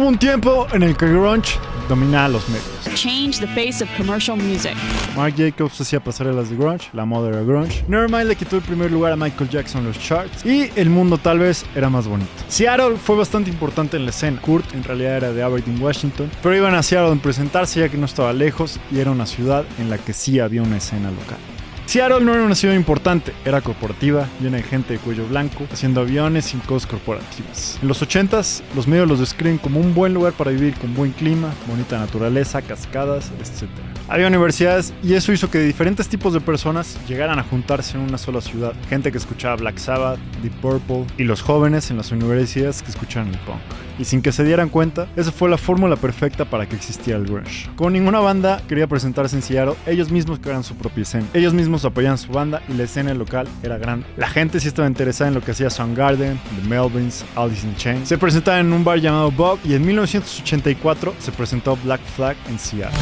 Hubo un tiempo en el que el grunge dominaba los medios. Change the face of commercial music. Marc Jacobs hacía pasarelas de grunge, la moda era grunge. Nevermind le quitó el primer lugar a Michael Jackson en los charts y el mundo tal vez era más bonito. Seattle fue bastante importante en la escena. Kurt en realidad era de Aberdeen, Washington, pero iban a Seattle a presentarse ya que no estaba lejos y era una ciudad en la que sí había una escena local. Seattle no era una ciudad importante, era corporativa, llena de gente de cuello blanco, haciendo aviones y cosas corporativas. En los 80s, los medios los describen como un buen lugar para vivir con buen clima, bonita naturaleza, cascadas, etc. Había universidades y eso hizo que diferentes tipos de personas llegaran a juntarse en una sola ciudad. Gente que escuchaba Black Sabbath, Deep Purple y los jóvenes en las universidades que escuchaban el punk. Y sin que se dieran cuenta, esa fue la fórmula perfecta para que existiera el grunge. Como ninguna banda quería presentarse en Seattle, ellos mismos crearon su propia escena. Ellos mismos apoyaban su banda y la escena local era grande. La gente sí estaba interesada en lo que hacía Soundgarden, The Melvins, Alice in Chains. Se presentaban en un bar llamado Bug y en 1984 se presentó Black Flag en Seattle.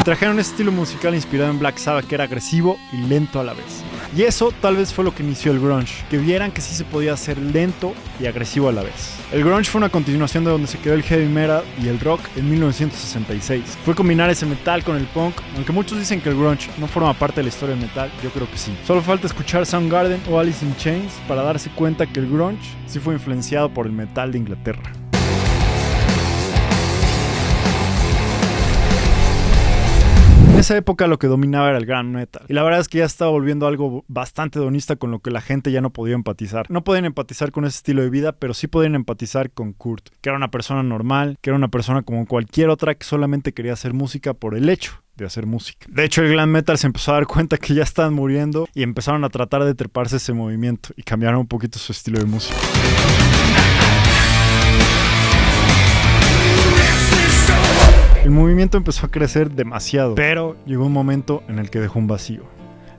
Trajeron ese estilo musical inspirado en Black Sabbath que era agresivo y lento a la vez. Y eso tal vez fue lo que inició el grunge, que vieran que sí se podía hacer lento y agresivo a la vez. El grunge fue una continuación de donde se quedó el heavy metal y el rock en 1966. Fue combinar ese metal con el punk, aunque muchos dicen que el grunge no forma parte de la historia del metal, yo creo que sí. Solo falta escuchar Soundgarden o Alice in Chains para darse cuenta que el grunge sí fue influenciado por el metal de Inglaterra. En esa época lo que dominaba era el glam metal. Y la verdad es que ya estaba volviendo algo bastante hedonista con lo que la gente ya no podía empatizar. No podían empatizar con ese estilo de vida, pero sí podían empatizar con Kurt, que era una persona normal, que era una persona como cualquier otra que solamente quería hacer música por el hecho de hacer música. De hecho, el glam metal se empezó a dar cuenta que ya estaban muriendo y empezaron a tratar de treparse ese movimiento y cambiaron un poquito su estilo de música. El movimiento empezó a crecer demasiado, pero llegó un momento en el que dejó un vacío.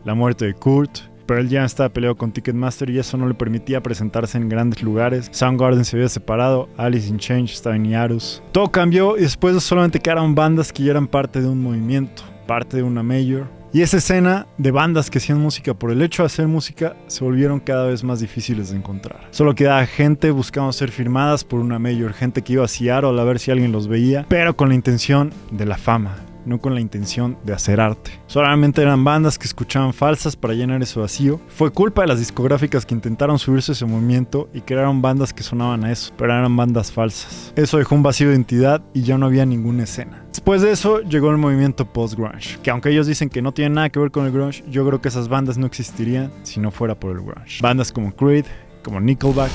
La muerte de Kurt, Pearl Jam estaba peleado con Ticketmaster y eso no le permitía presentarse en grandes lugares. Soundgarden se había separado, Alice in Chains estaba en hiatus. Todo cambió y después solamente quedaron bandas que ya eran parte de un movimiento, parte de una major. Y esa escena de bandas que hacían música por el hecho de hacer música se volvieron cada vez más difíciles de encontrar. Solo quedaba gente buscando ser firmadas por una major, gente que iba a Seattle a ver si alguien los veía, pero con la intención de la fama, no con la intención de hacer arte. Solamente eran bandas que escuchaban falsas para llenar ese vacío. Fue culpa de las discográficas que intentaron subirse a ese movimiento y crearon bandas que sonaban a eso, pero eran bandas falsas. Eso dejó un vacío de identidad y ya no había ninguna escena. Después de eso llegó el movimiento post-grunge, que aunque ellos dicen que no tiene nada que ver con el grunge, yo creo que esas bandas no existirían si no fuera por el grunge. Bandas como Creed, como Nickelback.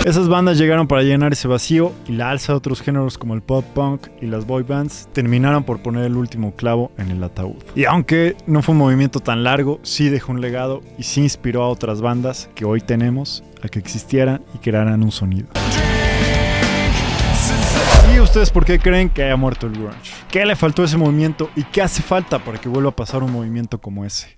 Esas bandas llegaron para llenar ese vacío y la alza de otros géneros como el pop punk y las boy bands terminaron por poner el último clavo en el ataúd. Y aunque no fue un movimiento tan largo, sí dejó un legado y sí inspiró a otras bandas que hoy tenemos a que existieran y crearan un sonido. ¿Y ustedes por qué creen que haya muerto el grunge? ¿Qué le faltó a ese movimiento y qué hace falta para que vuelva a pasar un movimiento como ese?